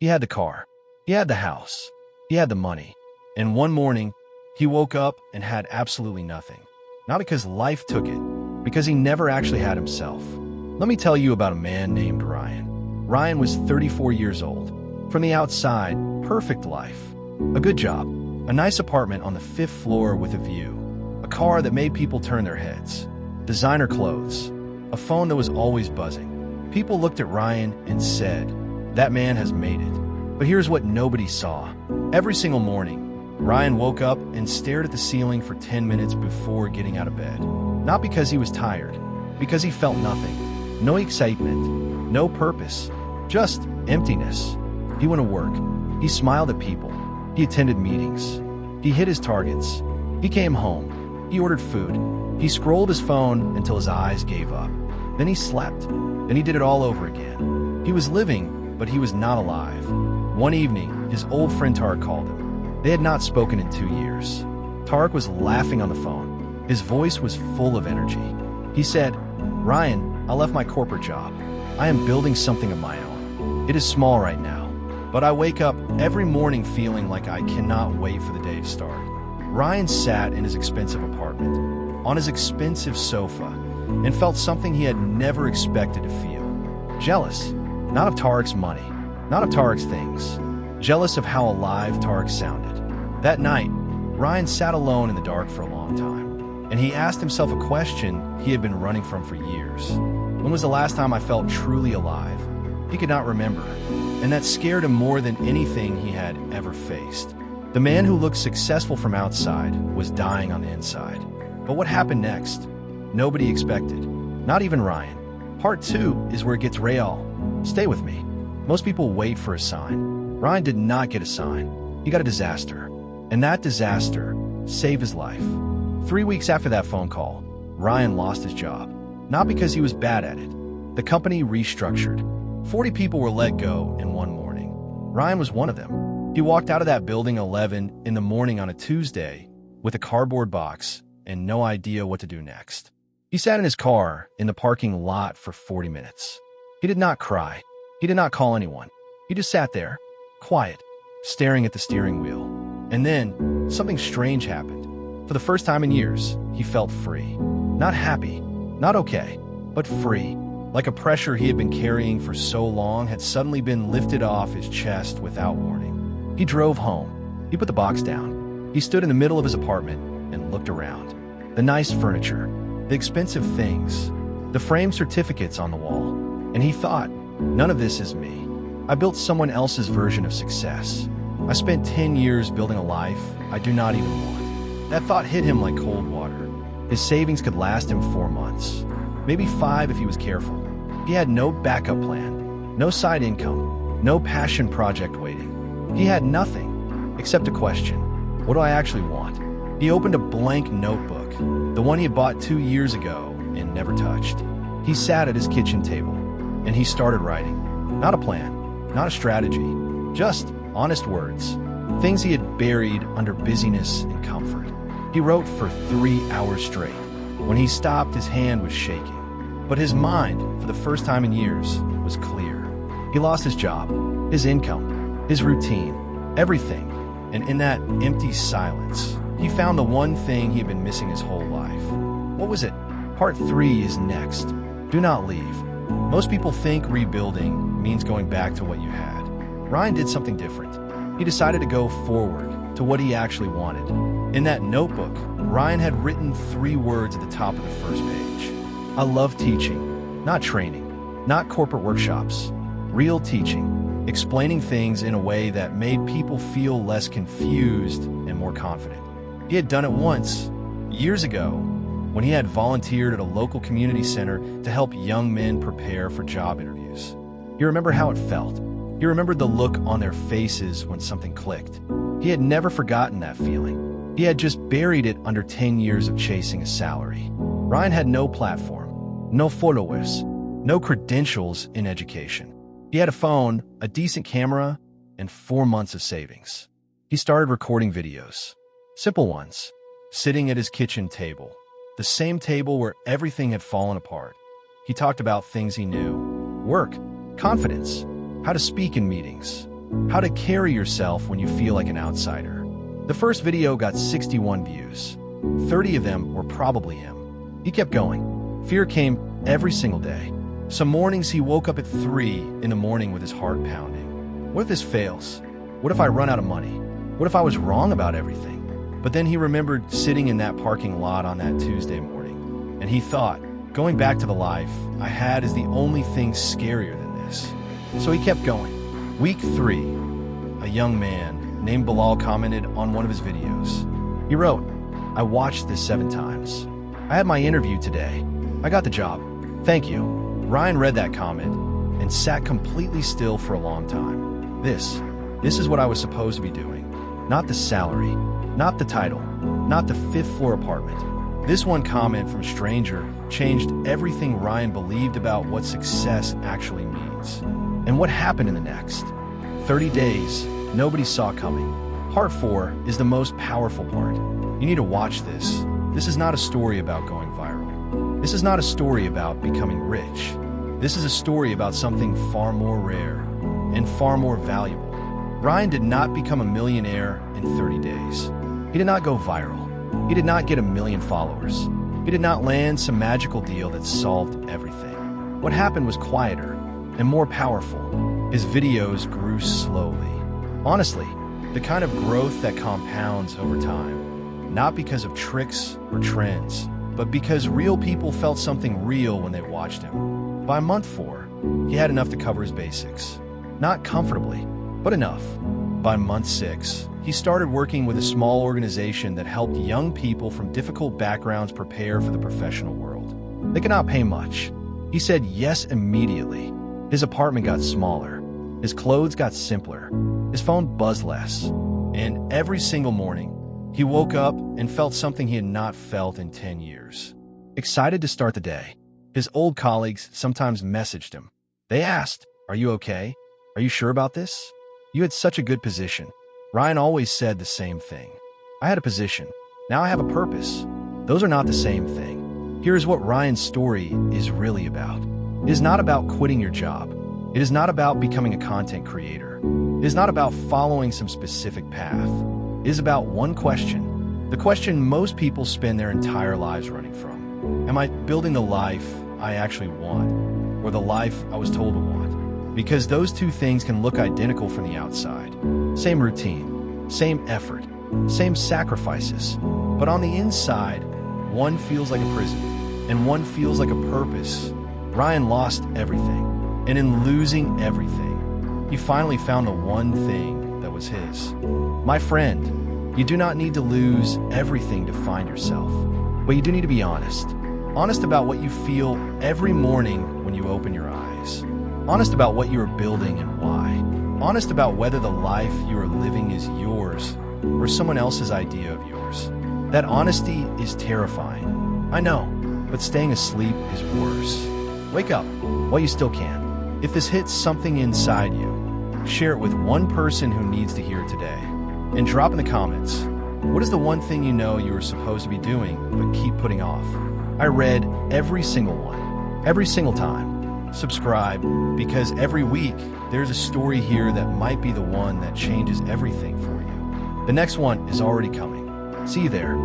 He had the car. He had the house. He had the money. And one morning, he woke up and had absolutely nothing. Not because life took it, because he never actually had himself. Let me tell you about a man named Ryan. Ryan was 34 years old. From the outside, perfect life. A good job, a nice apartment on the 5th floor with a view, a car that made people turn their heads, designer clothes, a phone that was always buzzing. People looked at Ryan and said, "That man has made it." But here's what nobody saw. Every single morning, Ryan woke up and stared at the ceiling for 10 minutes before getting out of bed. Not because he was tired, because he felt nothing. No excitement, no purpose, just emptiness. He went to work. He smiled at people. He attended meetings. He hit his targets. He came home. He ordered food. He scrolled his phone until his eyes gave up. Then he slept. Then he did it all over again. He was living, but he was not alive. One evening, his old friend Tarek called him. They had not spoken in 2 years. Tarek was laughing on the phone. His voice was full of energy. He said, "Ryan, I left my corporate job. I am building something of my own. It is small right now, but I wake up every morning feeling like I cannot wait for the day to start." Ryan sat in his expensive apartment, on his expensive sofa, and felt something he had never expected to feel. Jealous, not of Tarek's money, not of Tarek's things, jealous of how alive Tarek sounded. That night, Ryan sat alone in the dark for a long time, and he asked himself a question he had been running from for years. When was the last time I felt truly alive? He could not remember, and that scared him more than anything he had ever faced. The man who looked successful from outside was dying on the inside. But what happened next? Nobody expected, not even Ryan. Part 2 is where it gets real. Stay with me. Most people wait for a sign. Ryan did not get a sign. He got a disaster. And that disaster saved his life. 3 weeks after that phone call, Ryan lost his job. Not because he was bad at it. The company restructured. 40 people were let go in one morning. Ryan was one of them. He walked out of that building 11 in the morning on a Tuesday with a cardboard box and no idea what to do next. He sat in his car in the parking lot for 40 minutes. He did not cry. He did not call anyone. He just sat there, quiet, staring at the steering wheel. And then something strange happened. For the first time in years, he felt free. Not happy, not okay, but free. Like a pressure he had been carrying for so long had suddenly been lifted off his chest without warning. He drove home. He put the box down. He stood in the middle of his apartment and looked around. The nice furniture, the expensive things, the framed certificates on the wall. And he thought, none of this is me. I built someone else's version of success. I spent 10 years building a life I do not even want. That thought hit him like cold water. His savings could last him 4 months, maybe 5 if he was careful. He had no backup plan, no side income, no passion project waiting. He had nothing except a question. What do I actually want? He opened a blank notebook, the one he had bought 2 years ago and never touched. He sat at his kitchen table, and he started writing. Not a plan, not a strategy, just honest words, things he had buried under busyness and comfort. He wrote for 3 hours straight. When he stopped, his hand was shaking. But his mind, for the first time in years, was clear. He lost his job, his income, his routine, everything. And in that empty silence, he found the one thing he had been missing his whole life. What was it? Part 3 is next. Do not leave. Most people think rebuilding means going back to what you had. Ryan did something different. He decided to go forward to what he actually wanted. In that notebook, Ryan had written 3 words at the top of the first page. I love teaching, not training, not corporate workshops, real teaching, explaining things in a way that made people feel less confused and more confident. He had done it once, years ago, when he had volunteered at a local community center to help young men prepare for job interviews. He remembered how it felt. He remembered the look on their faces when something clicked. He had never forgotten that feeling. He had just buried it under 10 years of chasing a salary. Ryan had no platform, no followers, no credentials in education. He had a phone, a decent camera, and 4 months of savings. He started recording videos, simple ones, sitting at his kitchen table, the same table where everything had fallen apart. He talked about things he knew: work, confidence, how to speak in meetings, How to carry yourself when you feel like an outsider. The first video got 61 views. 30 of them were probably him. He kept going. Fear came every single day. Some mornings he woke up at 3 in the morning with his heart pounding. What if this fails? What if I run out of money? What if I was wrong about everything? But then he remembered sitting in that parking lot on that Tuesday morning, and he thought, going back to the life I had is the only thing scarier than this. So he kept going. Week 3, a young man named Bilal commented on one of his videos. He wrote, "I watched this 7 times. I had my interview today. I got the job. Thank you." Ryan read that comment and sat completely still for a long time. This is what I was supposed to be doing. Not the salary, not the title, not the 5th floor apartment. This one comment from a stranger changed everything Ryan believed about what success actually means. And what happened in the next 30 days, nobody saw coming. Part 4 is the most powerful part. You need to watch this. This is not a story about going viral. This is not a story about becoming rich. This is a story about something far more rare and far more valuable. Ryan did not become a millionaire in 30 days. He did not go viral. He did not get 1 million followers. He did not land some magical deal that solved everything. What happened was quieter and more powerful. His videos grew slowly. Honestly, the kind of growth that compounds over time. Not because of tricks or trends, but because real people felt something real when they watched him. By month 4, he had enough to cover his basics. Not comfortably, but enough. By month 6, he started working with a small organization that helped young people from difficult backgrounds prepare for the professional world. They could not pay much. He said yes immediately. His apartment got smaller. His clothes got simpler. His phone buzzed less. And every single morning, he woke up and felt something he had not felt in 10 years. Excited to start the day. His old colleagues sometimes messaged him. They asked, "Are you okay? Are you sure about this? You had such a good position." Ryan always said the same thing. "I had a position. Now I have a purpose." Those are not the same thing. Here's what Ryan's story is really about. It is not about quitting your job. It is not about becoming a content creator. It is not about following some specific path. It is about one question. The question most people spend their entire lives running from. Am I building the life I actually want, or the life I was told to want? Because those two things can look identical from the outside. Same routine, same effort, same sacrifices. But on the inside, one feels like a prison, and one feels like a purpose. Ryan lost everything, and in losing everything, he finally found the one thing that was his. My friend, you do not need to lose everything to find yourself, but you do need to be honest. Honest about what you feel every morning when you open your eyes. Honest about what you are building and why. Honest about whether the life you are living is yours or someone else's idea of yours. That honesty is terrifying. I know, but staying asleep is worse. Wake up while you still can. If this hits something inside you, share it with one person who needs to hear it today. And drop in the comments, what is the one thing you know you are supposed to be doing but keep putting off? I read every single one, every single time. Subscribe, because every week there's a story here that might be the one that changes everything for you. The next one is already coming. See you there.